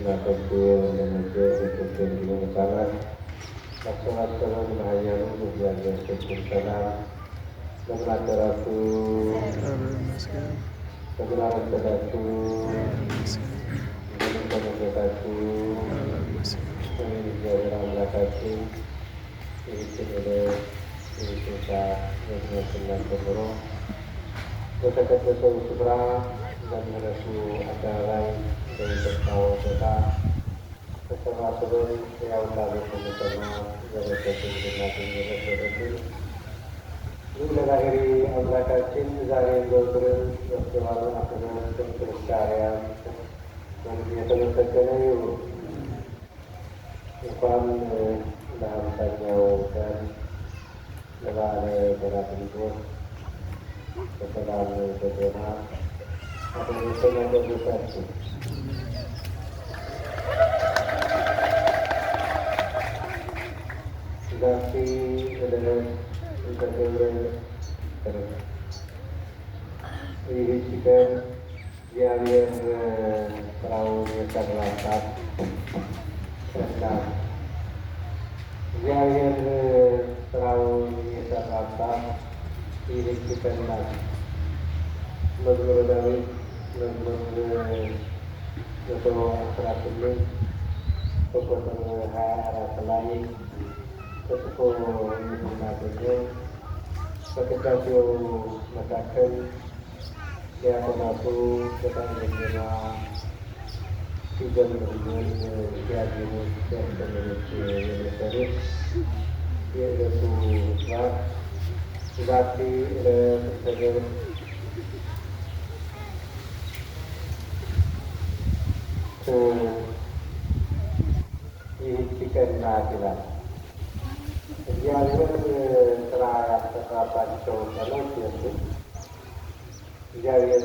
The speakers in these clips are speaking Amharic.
እናከብር ለነገር የተገኝ ይባላል። ማሰባሰበን ማህያኑ እግዚአብሔር ፍቅር ሰላም ለምን አደራችሁ? ለምን አረፈዳችሁ? ለምን ተመለሳችሁ? እግዚአብሔር አምላካችን ይህችን ይህችን ሰዓት መዝነትና ጀምሮ በተቀደሰው ስፍራ በምህረቱ አደባባይ በሚጠጣው ቦታ ተሰባስበን ያውላቤት የሚሰማ በረከትን እንድናገኝ የረፈደትን ይህ ለባህሪ አምላካችን ዛሬ ዘውትርን በስተባሉን አክብረን ክርስቲያን የተመሰገነ ይሁን። እንኳን ለሀምሳኛው ቀን ለበዓለ በራክሊጦስ በሰላም በጤና አደረሰን አደረሳችሁ። ዛሬ ዕለት የተከበረ ይህች ቀን እግዚአብሔር ስራውን የሰራባት ቀን ናት። እግዚአብሔር ስራውን የሰራባት ይህች ቀን ናት። መዝሙረ ዳዊት መዝሙር 118 ቁጥር 24 ላይ ተጽፎ የምናገኘው በቅዳሴው መካከል ዲያቆናቱ በታንዘኛ ሲዘምሩልን ሲያዜሙት ሲያስተምሩት የነበሩት የዕለቱ ምስባክ ዛቲ ዕለት ተገብር ይህች ቀን ናት ይላል። እግዚአብሔር ስራ ያሰራባቸው ቀኖች የሉም። እግዚአብሔር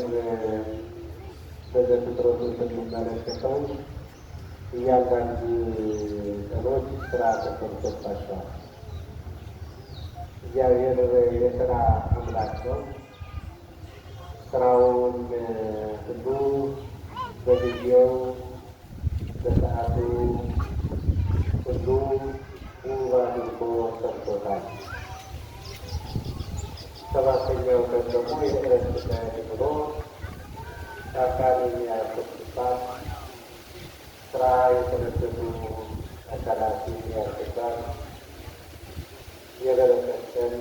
በዘፍጥረቱ ስንመለከተው እያንዳንዱ ቀኖች ስራ ተሰርቶባቸዋል። እግዚአብሔር የስራ አምላክ ነው። ስራውን ሁሉ በጊዜው በሰዓቱ ሁሉ ውብ አድርጎ ሰርቶታል። ሰባተኛው ቀን ደግሞ የዕረፍት ቀን ብሎ አካል የሚያርፍባት ስራ የተመደቡ አካላት የሚያርፍባት የበረከት ቀን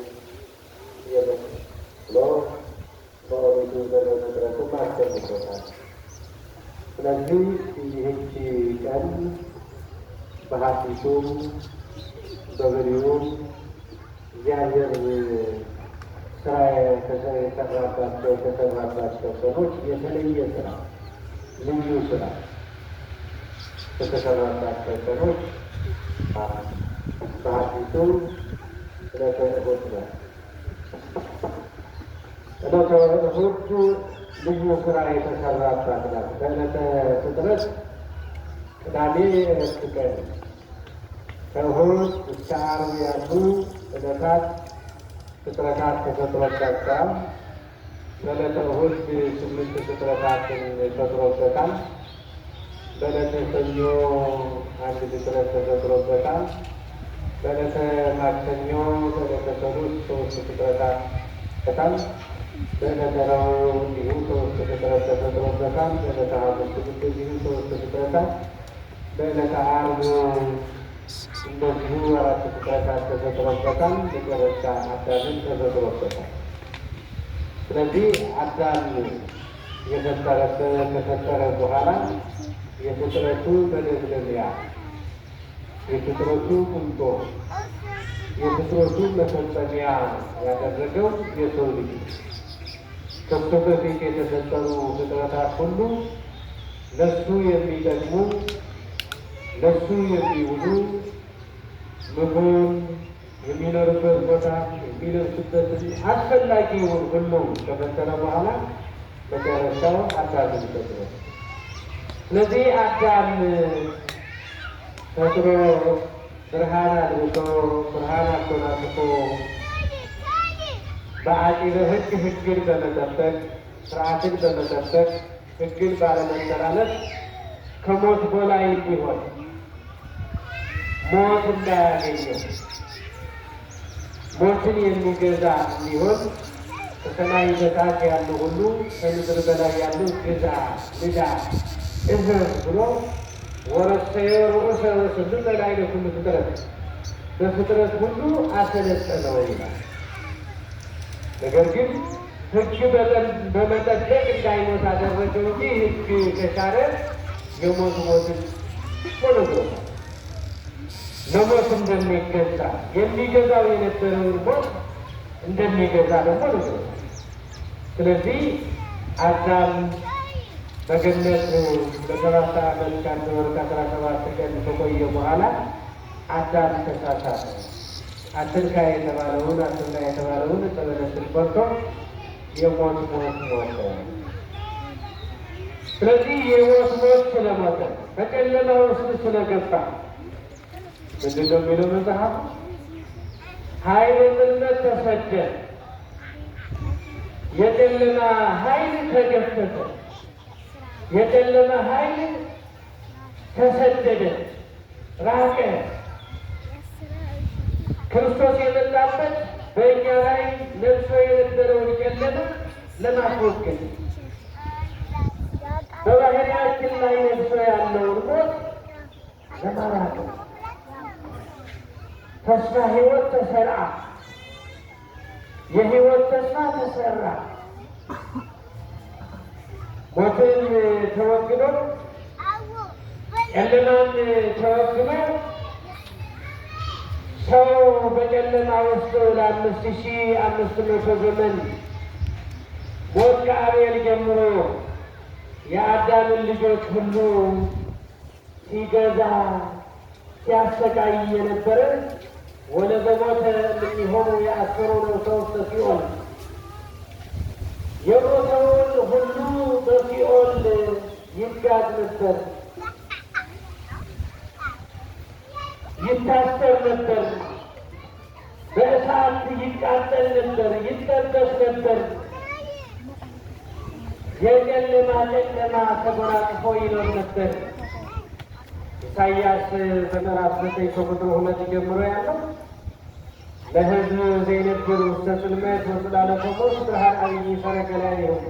ብሎ በኦሪቱ ዘፍጥረቱ አስቀምጦታል። ስለዚህ ይህች ቀን በሐዲሱም በብሉይም እግዚአብሔር ስራ የተሰራባቸው ቀኖች የተለየ ስራ ልዩ ስራ የተሰራባቸው ቀኖች በሐዲሱም ዕለተ እሑድ ነው። ዕለተ እሑድ ልዩ ስራ የተሰራባት ናት። በዕለተ ፍጥረት ቅዳሜ ዕረፍት ቀን ከእሑድ እስከ ዓርብ ያሉ ዕለታት ፍጥረታት ተፈጥሮባቸዋል። በዕለተ እሑድ 8 ፍጥረታትን ተፈጥሮበታል። በዕለተ ሰኞ 1 ፍጥረት ተፈጥሮበታል። በዕለተ ማክሰኞ በዕለተ ሰሉስ 3 ፍጥረታት ተፈጥሮበታል። በዕለተ ረቡዕ እንዲሁ 3 ፍጥረት ተፈጥሮበታል። በዕለተ ሐሙስ እንደዚሁ 3 ፍጥረታት፣ በዕለተ ዓርብ እንደዚሁ 4 ፍጥረታት ተፈጥሮበታል። መጨረሻ አዳምን ተፈጥሮበታል። ስለዚህ አዳም ከተፈጠረ በኋላ የፍጥረቱ መደምደሚያ፣ የፍጥረቱ ቁንጮ፣ የፍጥረቱ መፈጸሚያ ያደረገው የሰው ልጅ ከሱ በፊት የተፈጠሩ ፍጥረታት ሁሉ ለሱ የሚጠቅሙ ለሱ የሚውሉ ምግቡን የሚኖርበት ቦታ የሚለብሱበትን አስፈላጊውን ሁሉ ከፈጠረ በኋላ መጨረሻው አዳምን ፈጥሮ፣ ስለዚህ አዳም ፈጥሮ ብርሃን አልብሶ ብርሃን አጎናጽፎ በአቂበ ሕግ ሕግን በመጠበቅ ስርዓትን በመጠበቅ ሕግን ባለመተላለፍ ከሞት በላይ እንዲሆን ሞት እንዳያገኘው ሞትን የሚገዛ እንዲሆን ከሰማይ በታች ያሉ ሁሉ ከምድር በላይ ያሉ ግዛ ንዳ እዘዝ ብሎ ወረሰየ ርዑሰ ወስብእ በላይ ለኩሉ ፍጥረት በፍጥረት ሁሉ አሰለጠነው ይላል። ነገር ግን ሕግ በመጠበቅ እንዳይሞት አደረገው እንጂ ሕግ ከሻረ የሞት ሞትን ሆኖታል። ለሞት እንደሚገዛ የሚገዛው የነበረውን ሞት እንደሚገዛ ደግሞ ነው። ስለዚህ አዳም በገነት ለ7 ዓመት ከ1 ወር ከ17 ቀን ከቆየ በኋላ አዳም ተሳሳተ። አትንካ የተባለውን ዕፀ በለስን በልቶ የሞት ሞት ሞተ። ስለዚህ የሞት ሞት ስለሞተ በጨለማ ውስጥ ስለገባ ምንድን ነው የሚለው መጽሐፍ? ኃይለ ጽልመት ተሰደ፣ የጨለማ ኃይል ተገፈፈ፣ የጨለማ ኃይል ተሰደደ፣ ራቀ። ክርስቶስ የመጣበት በእኛ ላይ ነግሶ የነበረውን ጨለማ ለማስወገድ በባህሪያችን ላይ ነግሶ ያለውን ሞት ለማራቅ ተስፋ ሕይወት ተሰራ፣ የሕይወት ተስፋ ተሰራ። ሞትን ተወግዶ ጨለማን ተወግዶ ሰው በጨለማ ውስጥ ለ5500 ዘመን ሞት ከአቤል ጀምሮ የአዳምን ልጆች ሁሉ ሲገዛ ሲያሰቃይ የነበረ ወለዘሞተ እምኔሆሙ የአስሩ ሰውስተ ሲኦል የሞተውን ሁሉ በሲኦል ይጋዝ ነበር፣ ይታሰር ነበር፣ በእሳት ይቃጠል ነበር፣ ይጠበስ ነበር። የጨለማ ተጎናጽፎ ይኖር ነበር። ኢሳይያስ በምዕራፍ 9 ከቁጥር 2 ጀምሮ ያለው ለሕዝብ ዘይነብር ውስተ ጽልመት ወጽላሎተ ሞት ብርሃን አብይ ሰረገላ ይሁን።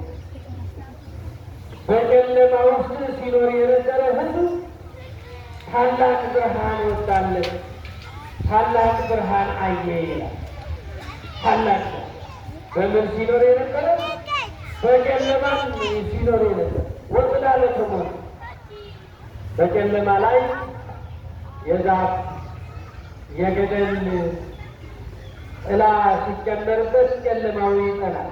በጨለማ ውስጥ ሲኖር የነበረ ሕዝብ ታላቅ ብርሃን ወጣለት፣ ታላቅ ብርሃን አየ ይላል። ታላቅ በምን ሲኖር የነበረ? በጨለማ ሲኖር የነበረ ወጽላሎተ ሞት በጨለማ ላይ የዛፍ የገደል ጥላ ሲጨመርበት ጨለማው ይጸናል።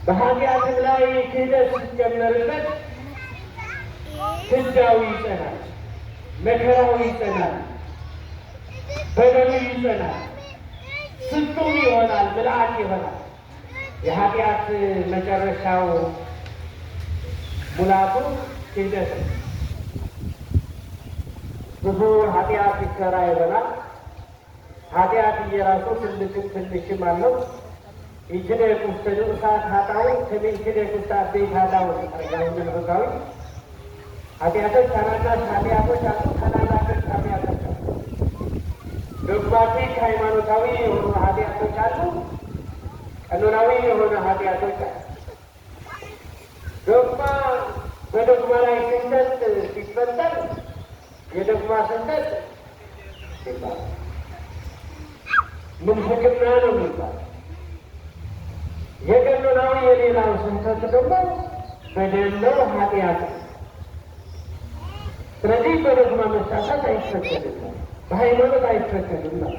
በኃጢአትም ላይ ክህደት ሲጨመርበት ፍዳው ይጸናል፣ መከራው ይጸናል፣ በደሉ ይጸናል፣ ፍጹም ይሆናል፣ ምልአት ይሆናል። የኃጢአት መጨረሻው ሙላቱ ክህደት ብዙ ኃጢአት ይሰራ ይሆናል። ኃጢአት እየራሱ ትልቅም ትንሽም አለው። ይችደቅ ውስተ ንዑሳት ኃጣውእ ከመ ይችደቅ ውስተ አበይት ኃጣውእ አረጋዊ መንፈሳዊ ኃጢአቶች ታናናሽ ኃጢአቶች አሉ፣ ታናናሾች ኃጢአቶች አሉ። ዶግማቲክ ሃይማኖታዊ የሆኑ ኃጢአቶች አሉ፣ ቀኖናዊ የሆነ ኃጢአቶች አሉ። ዶግማ በዶግማ ላይ ስህተት ሲፈጠር የዶግማ ስህተት ይባላል፣ ምንፍቅና ነው የሚባለው። የቀኖናዊ የሌላው ስህተት ደግሞ በደል ነው፣ ኃጢአት ነው። ስለዚህ በዶግማ መሳሳት አይፈቀድም፣ በሃይማኖት አይፈቀድም ነው።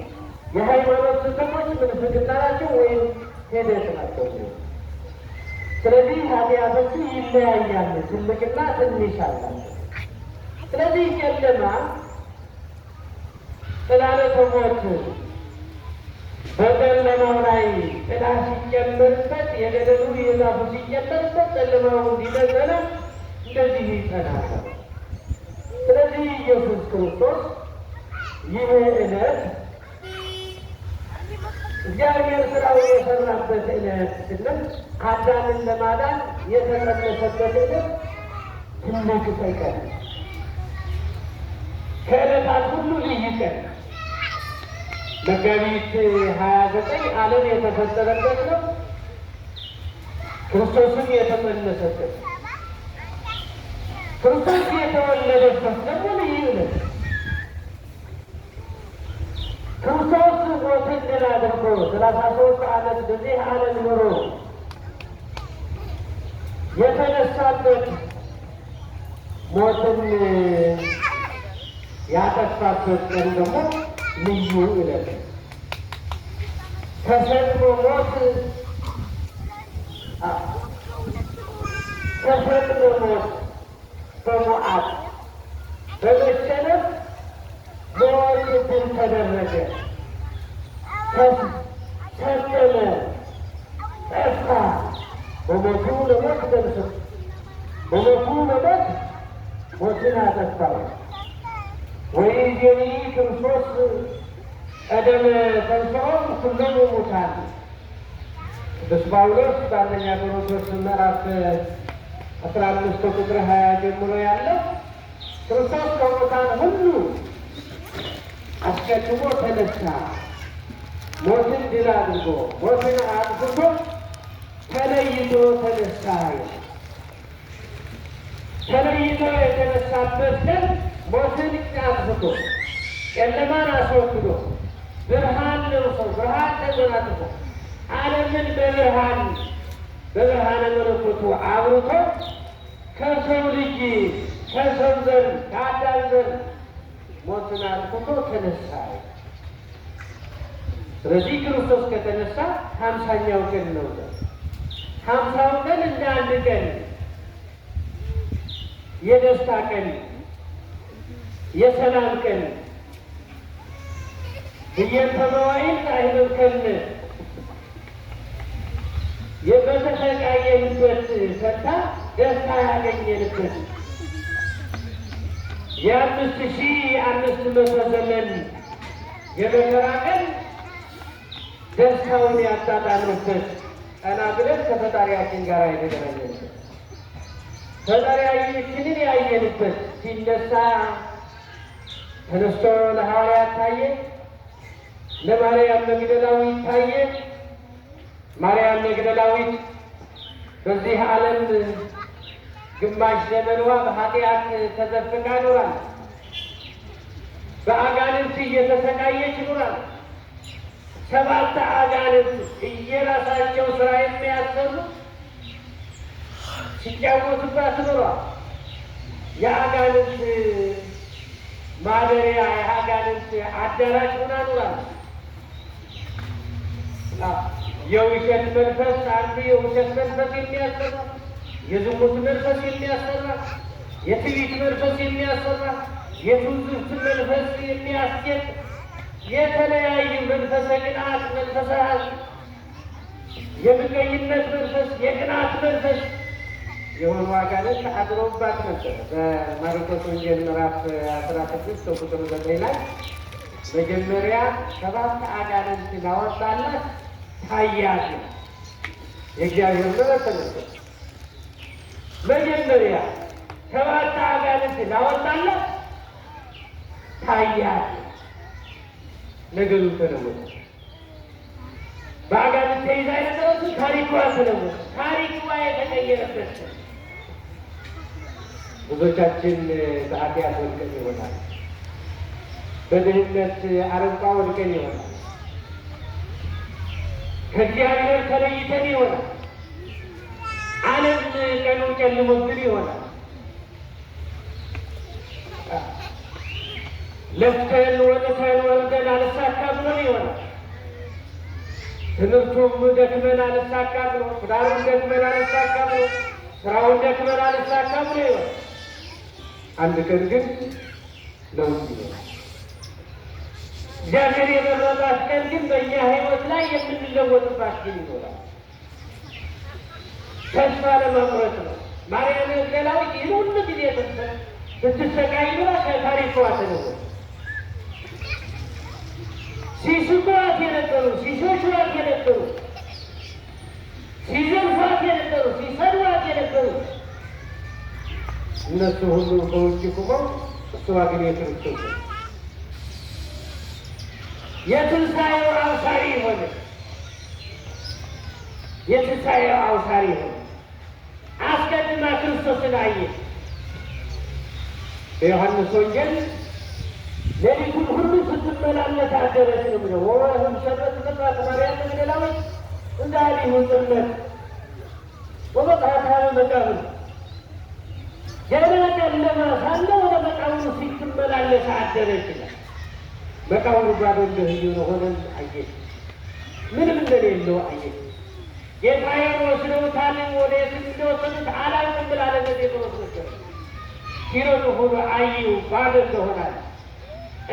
የሃይማኖት ስህተቶች ምንፍቅና ናቸው ወይም ሄደት ናቸው። ስለዚህ ኃጢአቶቹ ይለያያሉ፣ ትልቅና ትንሽ አላቸው። ስለዚህ ጨለማ ጽላሎተ ሞት በጨለማው ላይ ጥላ ሲጨመርበት የገደሉ የዛፉ ሲጨመርበት ጨለማው እንዲመዘነ እንደዚህ ይጸናል። ስለዚህ ኢየሱስ ክርስቶስ ይህ ዕለት እግዚአብሔር ስራውን የሰራበት ዕለት ስንል አዳምን ለማዳን የተቀደሰበት ዕለት ትልቅ ቀን ከዕለታት ሁሉ ልዩ ቀን መጋቢት 29 ዓለም የተፈጠረበት ነው። ክርስቶስን የተመለሰበት ክርስቶስ የተወለደበት ደግሞ ልዩ ነው። ክርስቶስ ሞትን ድል አድርጎ 33 ዓመት በዚህ ዓለም ኑሮ የተነሳበት ሞትን ያጠፋበት ቀን ደግሞ ልዩ ዕለት ተሰጥሞ ሞት ተሰጥሞ ሞት በሞዓት በመሸነፍ ሞት ድል ተደረገ፣ ተሰጠመ፣ ጠፋ። በሞቱ ለሞት ደርሶ በሞቱ ለሞት ሞትን አጠፋው። ወይእዜኒ ክርስቶስ ቀደመ ተንሥኦ ኩሎሙ ሙታን። ቅዱስ ጳውሎስ በአንደኛ ቆሮንቶስ ምዕራፍ 15 ቁጥር 20 ጀምሮ ያለው ክርስቶስ ከሙታን ሁሉ አስቀድሞ ተነሳ፣ ሞትን ድል አድርጎ ሞትን አጥፍቶ ተለይቶ ተነሳ። ተለይቶ የተነሳበት ቀን ሞትን አጥፍቶ ጨለማን አስወግዶ ብርሃን ለብሶ ብርሃን ተጎናጽፎ ዓለምን በብርሃነ መለኮቱ አብርቶ ከሰው ልጅ ከሰው ዘር ከአዳም ዘር ሞትን አጥፍቶ ተነሳ። ስለዚህ ክርስቶስ ከተነሳ 50ኛው ቀን ነው። 50ው ቀን እንደ አንድ ቀን የደስታ ቀን፣ የሰላም ቀን እየተመዋይን አይመልከን የተሰቃየንበት ፈታ ደስታ ያገኘንበት የ5500 ዘመን የመከራ ቀን ደስታውን ያጣጣምንበት ቀና ብለን ከፈጣሪያችን ጋር የተገናኘንበት ፈጣሪያችንን ያየንበት ሲነሳ ተነስቶ ለሐዋርያት ታየ፣ ለማርያም መግደላዊት ታየ። ማርያም መግደላዊት በዚህ ዓለም ግማሽ ዘመኗ በኃጢአት ተዘፍቃ ኖራል። በአጋንንት እየተሰቃየች ኖራል። 7 አጋንንት እየራሳቸው ስራ የሚያሰሩ ሲጫወቱባት ኖሯል። የአጋንንት ማደሪያ የአጋንንት አዳራሽ ሆና ኖራል። የውሸት መንፈስ አንዱ የውሸት መንፈስ የሚያሰራ፣ የዝሙት መንፈስ የሚያሰራ፣ የትዕቢት መንፈስ የሚያሰራ፣ የትውዝፍት መንፈስ የሚያስጌጥ የተለያዩ መንፈሰ ቅንዓት፣ መንፈሰ ሐዘን፣ የምቀኝነት መንፈስ፣ የቅንዓት መንፈስ የሆኑ አጋንንት አድረውባት ነበር። በማርቆስ ወንጌል ምዕራፍ 16 ቁጥር 9 ላይ መጀመሪያ 7 አጋንንት ላወጣላት ታያት። የእግዚአብሔር ምሕረት ነበር። መጀመሪያ 7 አጋንንት ላወጣላት ታያት። ነገሩ ተለወጠ። በአጋንንት ተይዛ የነበረችው ታሪኳ ተለወጠ። ታሪኳ የተቀየረበት ብዙዎቻችን በኃጢአት ወድቀን ይሆናል። በድህነት አረንቋ ወድቀን ይሆናል። ከእግዚአብሔር ተለይተን ይሆናል። ዓለም ቀኑ ጨልሞብን ይሆናል። ለፍተን ወጥተን ወርደን አልሳካ ብሎን ይሆናል። ትምህርቱም ደክመን አልሳካ ብሎ፣ ትዳሩን ደክመን አልሳካ ብሎ፣ ስራውን ደክመን አልሳካ ብሎ ይሆናል። አንድ ቀን ግን ለውጥ ይሆናል። እግዚአብሔር የመረጣት ቀን ግን በእኛ ሕይወት ላይ የምንለወጥባት ግን ይኖራል። ተስፋ ለመቁረጥ ነው። ማርያም መግደላዊት ይህን ሁሉ ጊዜ ስትሰቃይ ብላ ከታሪኳ ተለወጠ። ሲስሟት የነበሩ፣ ሲሸሿት የነበሩ፣ ሲዘልፏት የነበሩ፣ ሲሰድቧት የነበሩ እነሱ ሁሉ በውጭ ቁመው እሷ ግን የክርስቶስ የትንሣኤው አውሳሪ ሆነ። የትንሣኤው አውሳሪ ሆነ። አስቀድማ ክርስቶስን አየች። በዮሐንስ ወንጌል ሌሊቱን ሁሉ ስትመላለስ አደረች ነው የሚለው። ወወህም ሰበት ምጽአተ ማርያም መግደላዊት እንዳሊሁ ጽልመት ወበጽሐት ኀበ መቃብር። ገና ጨለማ ሳለ ወደ መቃብሩ ስትመላለስ አደረች ይላል። መቃብሩ ባዶ እንደሆነ አየች። ምንም እንደሌለው አየች። ጌታዬን ወስደውታል፣ ወዴት እንደወሰዱት አላውቅም ብላ ለጴጥሮስ ነገረች። ሲሮጡ ሁሉ አዩ ባዶ እንደሆነ።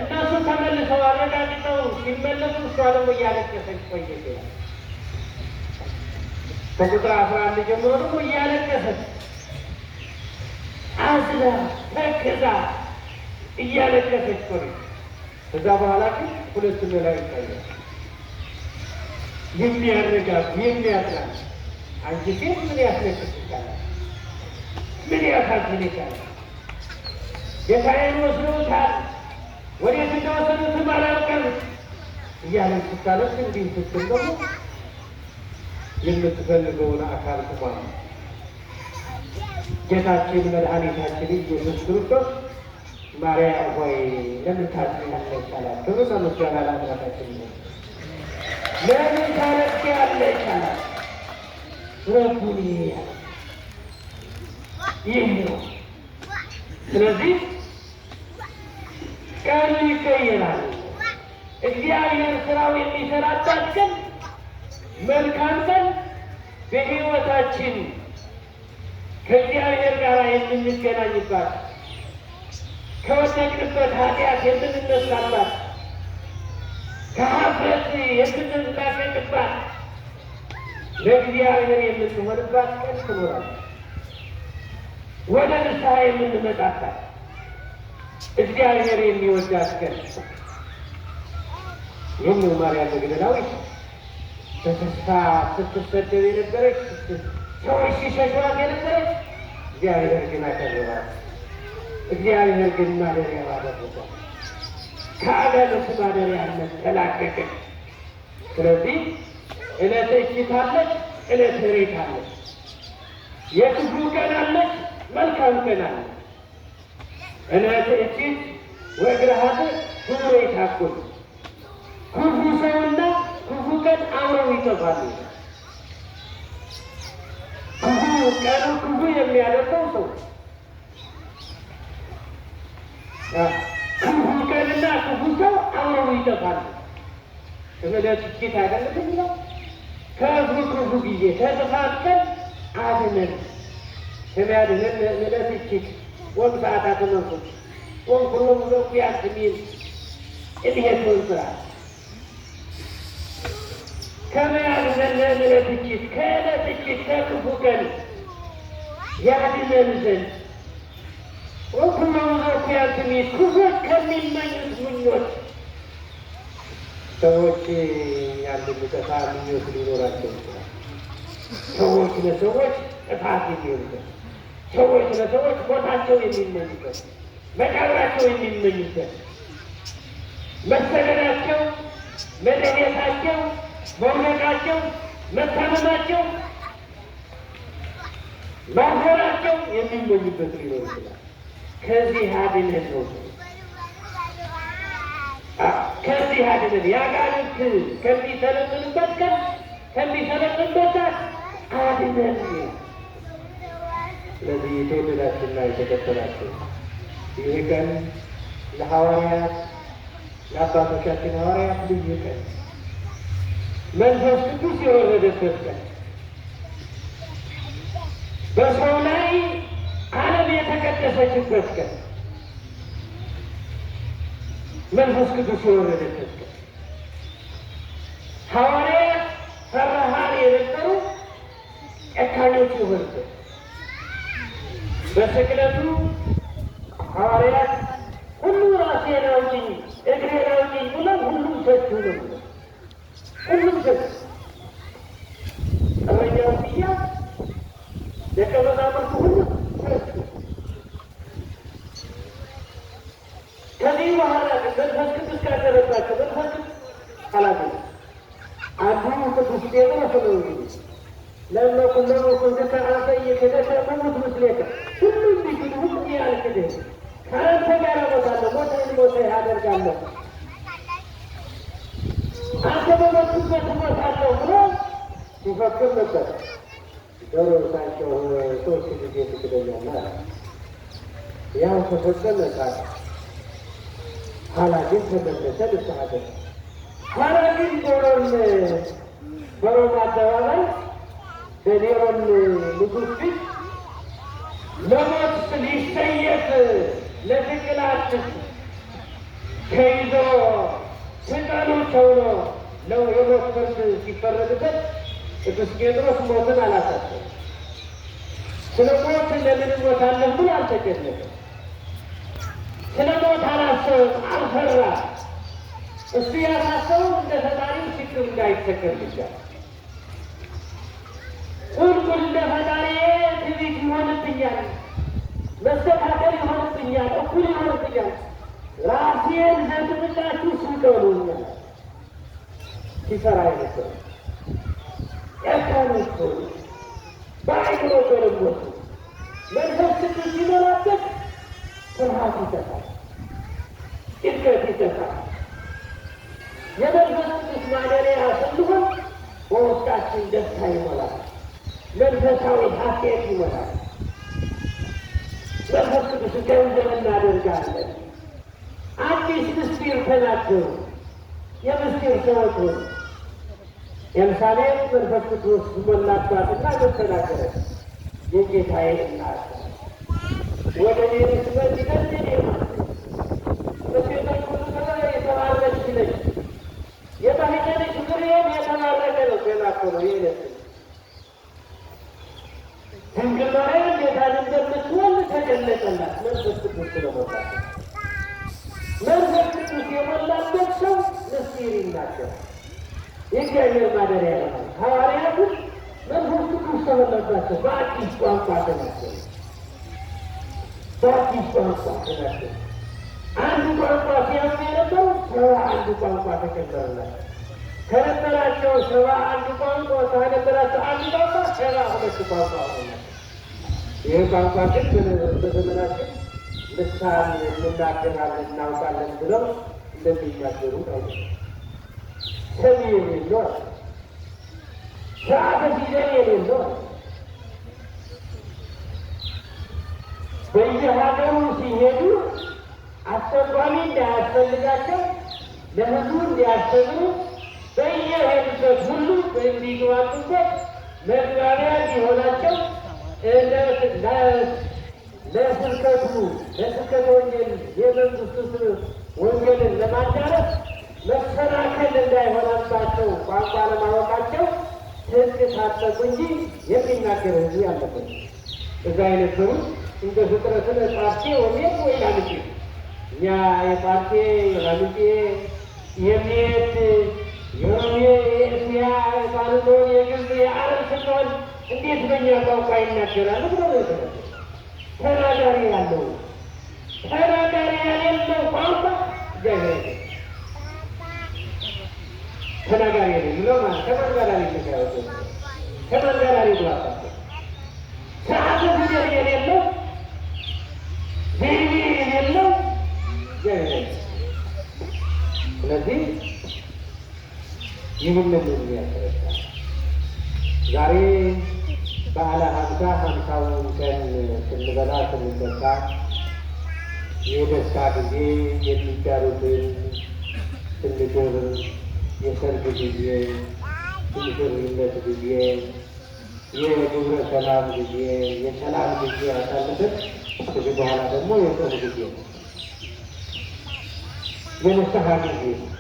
እነሱ ተመልሰው አረጋግጠው ሲመለሱ እሷ ደግሞ እያለቀሰች ቆየች ይላል። ከቁጥር 11 ጀምሮ ደግሞ እያለቀሰች አዝላ ተክዛ እያለቀሰች ቆየች። ከዛ በኋላ ግን ሁለት መላእክት ታያቸው። የሚያረጋጉ የሚያጽናኑ። አንቺ ሴት ምን ያስለቅስሻል? ምን ያሳዝንሻል? ጌታዬን ወስደውታል፣ ወዴት እንደወሰዱትም አላውቅም እያለች ስታለቅስ እንዲህ ስትል ደግሞ የምትፈልገውን አካል ትሟል። ጌታችን መድኃኒታችን ኢየሱስ ክርስቶስ ማርያም ሆይ ለምን ታዝኛለሽ አላት። ክብር ምስጋና ለአምላካችን ይሁን። ለምን ታለቅሻለሽ አላት። ረቡኒ ይህ ነው። ስለዚህ ቀኑ ይቀየራል። እግዚአብሔር ስራው የሚሰራባት ቀን መልካም ቀን በሕይወታችን ከእግዚአብሔር ጋር የምንገናኝባት፣ ከወደቅንበት ኃጢአት የምንነሳባት፣ ከኀፍረት የምንላቀቅባት፣ ለእግዚአብሔር የምንሆንባት ቀን ትኖራለች። ወደ ንስሐ የምንመጣባት እግዚአብሔር የሚወዳት ቀን። ይህም ማርያም መግደላዊት በተስፋ ስትሰደብ የነበረች፣ ሰዎች ሲሸሿት የነበረች፣ እግዚአብሔር ግን አቀረባት። እግዚአብሔር ግን ማደሪያ አደረጋት። ከአጋንንት ማደሪያነት ተላቀቀች። ስለዚህ ዕለተ እኪት አለች፣ ዕለተ ሬት አለች። የክፉ ቀን አለች፣ መልካም ቀን አለች። ዕለተ እኪት ወእግረሃት ሁሉ ይታኩሉ። ክፉ ሰውና ክፉ ቀን አብረው ይጠፋሉ። ክፉ ቀኑ ክፉ የሚያደርገው ሰው፣ ክፉ ቀንና ክፉ ሰው አብረው ይጠፋሉ። ዕለተ እኪት አይደለም የሚለው ክፉ ጊዜ ከጥፋት ቀን አድነን ከሚያድነን ዕለተ እኪት ወሰዓታተ መንሱት ወኩሎ ዘኪያት ሚል እድሄት ወንስራ ከሚያድነን ዕለተ እኪት ከዕለተ እኪት ከክፉ ቀን ያድነን ዘንድ ወኩሎ ዘኪያት ሚል ክፉዎች ከሚመኙት ምኞት ሰዎች ያንን ጠፋ ምኞት ሊኖራቸው ይችላል። ሰዎች ለሰዎች ጥፋት የሚሆኑበት፣ ሰዎች ለሰዎች ሞታቸው የሚመኙበት፣ መቃብራቸው የሚመኙበት፣ መሰደዳቸው፣ መደሄታቸው፣ መውደቃቸው፣ መታመማቸው፣ ማፈራቸው የሚመኙበት ሊኖር ይችላል። ከዚህ አድነን ነው። ከዚህ አድነን ያጋንንት ከሚሰለጥንበት ቀን ከሚሰለጥንበት ሰዓት አድነን። ስለዚህ የተወደዳችሁና የተከበራችሁ ይህ ቀን ለሐዋርያት ለአባቶቻችን ሐዋርያት ልዩ ቀን፣ መንፈስ ቅዱስ የወረደበት ቀን፣ በሰው ላይ ዓለም የተቀደሰችበት ቀን፣ መንፈስ ቅዱስ የወረደበት ቀን፣ ሐዋርያት ፈራሃን የነበሩ ጨካኞች የሆኑበት፣ በስቅለቱ ሐዋርያት ሁሉ ራሴን አውጭኝ እግሬን አውጭኝ ብለው ሁሉም ሰጡ ነው። ሁሉም ሰጡ። እረኛው ሲያዝ ደቀ መዛሙርቱ ሁሉ ሰጡ። ከዚህ በኋላ ግን መንፈስ ቅዱስ ካደረባቸው መንፈስ ቅዱስ አላገኙ አንዱ ቅዱስ ጴጥሮስ ነው እንግዲህ ለእነ ኩለሙ ኩልከ አንተ እየከደተ መሙት ምስሌከ ሁሉ እንዲክዱ ሁሉ ያልክድህ ከአንተ ጋር እሞታለሁ ሞተህን አደርጋለሁ አንተ በሞትኩበት እሞታለሁ ብሎ ሲፈክር ነበር። ዶሮ እሳቸው 3 ጊዜ ትክደኛለህ አለ። ያው ተፈጸመ ቃል። ኋላ ግን ተመለሰ ንስሐ ገባ። ኋላ ግን በሮማ አደባባይ በኔሮን ንጉሥ ፊት ለሞት ሊሰየፍ ለስቅላት ተይዞ ስቀሉ ተብሎ የሞት ፍርድ ሲፈረድበት ቅዱስ ጴጥሮስ ሞትን አላሳሰበም። ስለ ሞት ለምን እሞታለሁ ብሎ አልተጨነቀም። ስለ ሞት አላሰበም፣ አልፈራም። እሱ ያሳሰበው እንደ ፈጣሪው ችግር እንዳይቸገር ብቻ ቁልቁል እንደ ፈጣሪዬ ትዕቢት ይሆንብኛል፣ መስተካከል ይሆንብኛል፣ እኩል ይሆንብኛል፣ ራሴን ዘጥብቃችሁ ስቀሉኛል ሲፈራ አይነበር ያካኖች በአይምሮ ገለሞቱ መንፈስ ቅዱስ ሲኖራበት ፍርሃት ይጠፋል፣ ጭንቀት ይጠፋል። የመንፈስ ቅዱስ ማደሪያ ስንሆን በውስጣችን ደስታ ይሞላል፣ መንፈሳዊ ሀሴት ይሞላል። መንፈስ ቅዱስ ገንዘብ እናደርጋለን። አዲስ ምስጢር ተናገሩ፣ የምስጢር ሰዎች ሆኑ። ኤልሳቤጥ መንፈስ ቅዱስ ሞላባትና ተናገረ። የጌታዬ እናት ወደ እኔ ልትመጪ ደስ ይለኛል። በሴቶች ሁሉ ተለይ የተባረከች ነች። የማኅፀንሽ ፍሬም የተባረከ ነው። ገና እኮ ነው ይለት ድንግል ማርያም ጌታን እንደምትወልድ ተገለጸላት። መንፈስ ቅዱስ ስለሞላት መንፈስ ቅዱስ የሞላበት ሰው ምስጢር ይናገራል። የእግዚአብሔር ማደሪያ ነው። ሐዋርያቱ መንፈስ ቅዱስ ተሞላባቸው፣ በአዲስ ቋንቋ ተናገሩ። በአዲስ ቋንቋ ተናገሩ። አንዱ ቋንቋ ሲያምኑ የነበረው 71 ቋንቋ ተቀበሉላቸው። ከነበራቸው 71 ቋንቋ ከነበራቸው አንድ ቋንቋ 72 ቋንቋ ሆነላቸው። ይህ ቋንቋ ግን በዘመናችን ልሳን እንናገራለን እናውቃለን ብለው እንደሚናገሩ አይደለም። ሰሚ የሌለው ስርዓተ ፊደል የሌለው በየሀገሩ ሲሄዱ አስተርጓሚ እንዳያስፈልጋቸው ለሕዝቡ እንዲያስተምሩ በየሄዱበት ሁሉ እንዲግባቡበት መግባቢያ እንዲሆናቸው ለስብከተ ወንጌል የመንግስቱ ወንጌልን ለማዳረስ መሰናከል እንዳይሆናባቸው ቋንቋ ለማወቃቸው ትጥቅ ታጠቁ እንጂ የሚናገር ሕዝብ ያለበት እዛ የነበሩት እንደ ፍጥረትን ጳርቴ ወሜት ወይ ላምጬ እኛ የጳርቴ የላምጬ የሚሄድ የሮሜ የእስያ የባልቶን የግብፅ የአረብ ስንሆን እንዴት በእኛ ቋንቋ ይናገራሉ ብሎ ነው። ተናጋሪ ያለው ተናጋሪ ያሌለው ቋንቋ እግዚአብሔር ተናጋሪ የሌለው ማለት ከማን ጋር ሊነጋገሩ ከማን ጋር ሊግባባቸው ስርዓተ ፊደል የሌለው ዘይቤ የሌለው እግዚአብሔር። ስለዚህ ይህንን የሚያስረዳ ዛሬ በዓለ ሀምሳውን ቀን ስንበላ ስንጠጣ የደስታ ጊዜ የሚዳሩትን ስንድር የሰርግ ጊዜ፣ የሽርነት ጊዜ፣ የግብረ ሰላም ጊዜ፣ የሰላም ጊዜ ያሳልፍን። ከዚህ በኋላ ደግሞ የጾም ጊዜ ነው፣ የንስሐ ጊዜ ነው።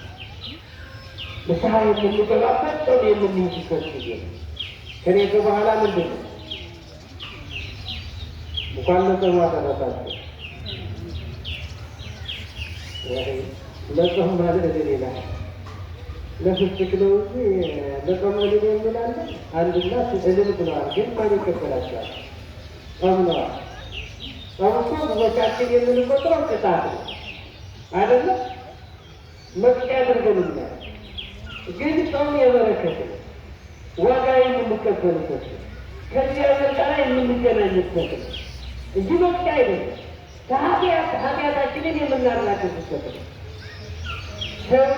ንስሐ የምንገባበት ጾም የምንይዝበት ጊዜ ነው። ከኔ በኋላ ምንድን ነው? እንኳን ለጾም አደረሳችሁ። ለጾም ማለት ሌላ ለፍስክ ነው እንጂ ለጾም ሊሆን የሚላለን አንድና እልል ብለዋል። ግን ማን ይቀበላቸዋል? ጾም ነዋል። ጾም እኮ ብዙዎቻችን የምንቆጥረው ቅጣት ነው። አይደለም መቅጫ ያደርገንኛል። ግን ጾም የበረከት ዋጋ የምንቀበልበት ከእግዚአብሔር ጋር የምንገናኝበት እንጂ መቅጫ አይደለም። ኃጢአታችንን የምናራግፍበት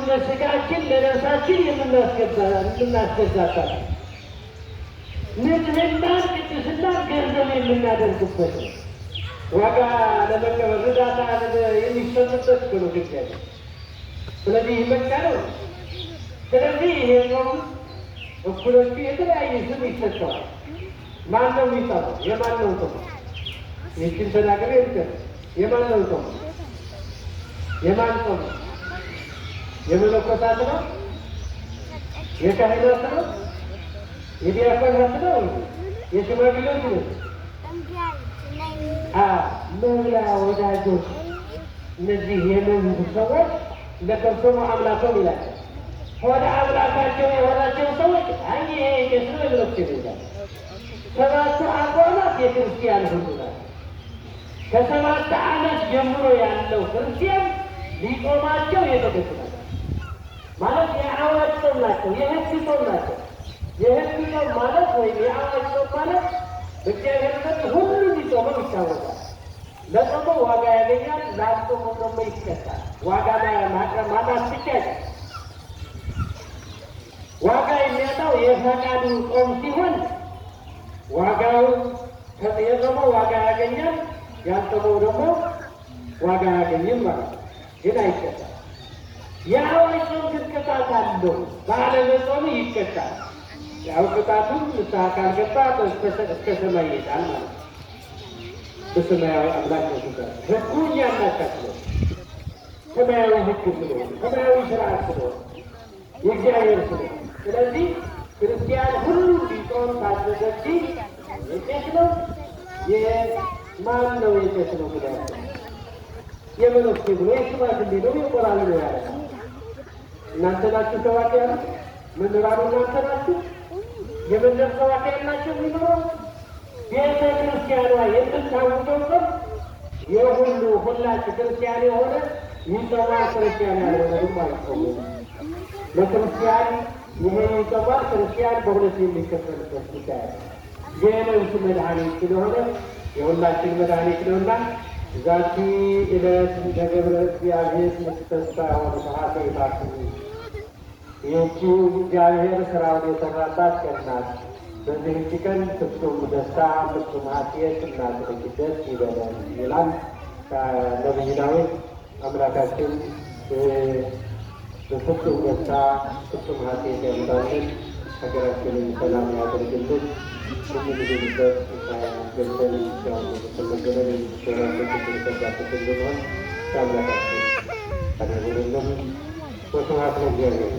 ለስጋችን ለነፍሳችን የምናስገዛበት ንጽሕናን ቅድስናን ገንዘብ የምናደርግበት ዋጋ ለመቀበል እርዳታ የሚሰጥበት ብሎ ግጃለ። ስለዚህ ይህ መቅጫ ነው። ስለዚህ ይሄ ጾም እኩሎቹ የተለያየ ስም ይሰጠዋል። ማን ነው የሚጠራው? የማን ነው ጾም? ይህችን ተናግሬ ልቀር። የማን ነው ጾም? የማን ጾም? የመነኮሳት ነው? የካህናት ነው? የዲያቆናት ነው? የሽማግሌዎች ነው? መላ ወዳጆች፣ እነዚህ የመንግስት ሰዎች ለከብሰሙ አምላኮም ይላቸው ወደ አምላካቸው የሆናቸው ሰዎች ይሄ የስነ ብሎች ይላል። ሰባቱ አቋማት የክርስቲያን ሁሉ ናቸው። ከ7 ዓመት ጀምሮ ያለው ክርስቲያን ሊጾማቸው የተገቡ ናቸው። ማለት የአዋጅ ጾም ናቸው፣ የህግ ጾም ናቸው። የህግ ጾም ማለት ወይም የአዋጅ ጾም ማለት በእግዚአብሔር ዘንድ ሁሉ ሊጾመው ይታወቃል። ለጾመው ዋጋ ያገኛል፣ ላልጾመው ደግሞ ይቀጣል። ዋጋ ማጣት ብቻ አይደለም። ዋጋ የሚያጣው የፈቃዱ ጾም ሲሆን ዋጋው የጾመው ዋጋ ያገኛል፣ ያልጾመው ደግሞ ዋጋ ያገኝም ማለት ነው። ግን አይቀጣል። የአዋጅ ጾም ግን ቅጣት አለው። ባለመጾሙ ይቀጣል። ያው ቅጣቱም ንስሐ ካልገባ እስከ ሰማይ ይሄዳል ማለት ነው። በሰማያዊ አምላክ ነው ሲባል ህጉ እኛን እናካትለው። ሰማያዊ ህግ ስለሆነ ሰማያዊ ስርዓት ስለሆነ የእግዚአብሔር ስለሆነ ስለዚህ ክርስቲያን ሁሉ ሊጾም ታዘዘ እንጂ የቄስ ነው የማን ነው? የቄስ ነው ብለ የመነኩሴ ብሎ የሽማግሌ ነው የቆራቢ ነው ያለ እናንተ ናችሁ። ሰባኪ ያለ መምህራኑ እናንተ ናችሁ። የመንደር ሰባኪ ያላቸው የሚኖረው ቤተ ክርስቲያኗ የምታውቀው ጾም የሁሉ ሁላችሁ ክርስቲያን የሆነ ይጾማል፣ ክርስቲያን ያልሆነ ማለት ነው። ለክርስቲያን ይሄ ይጾማል፣ ክርስቲያን በሁለት የሚከፈልበት ጉዳይ ነው። የነፍስ መድኃኒት ስለሆነ የሁላችን መድኃኒት ነውና ዛቲ ዕለት እንደ ገብረ እግዚአብሔር ምትተስፋ የሆነ ሰዓተ ይባርክ። ይህቺ እግዚአብሔር ስራውን የሰራባት ቀን ናት። በዚህች ቀን ፍጹም ደስታ ፍጹም ሐሴት እናድርግ፣ ደስ ይበለን ይላል ነቢዩ ዳዊት። አምላካችን በፍጹም ደስታ ፍጹም ሐሴት ያምጣልን፣ ሀገራችንን ሰላም ያደርግልን። የምንድንበት ገብተን ተመገበን የሚሰራበት የተሰዳበት እንድንሆን ከአምላካችን አደርጉልን። ወስብሐት ለእግዚአብሔር።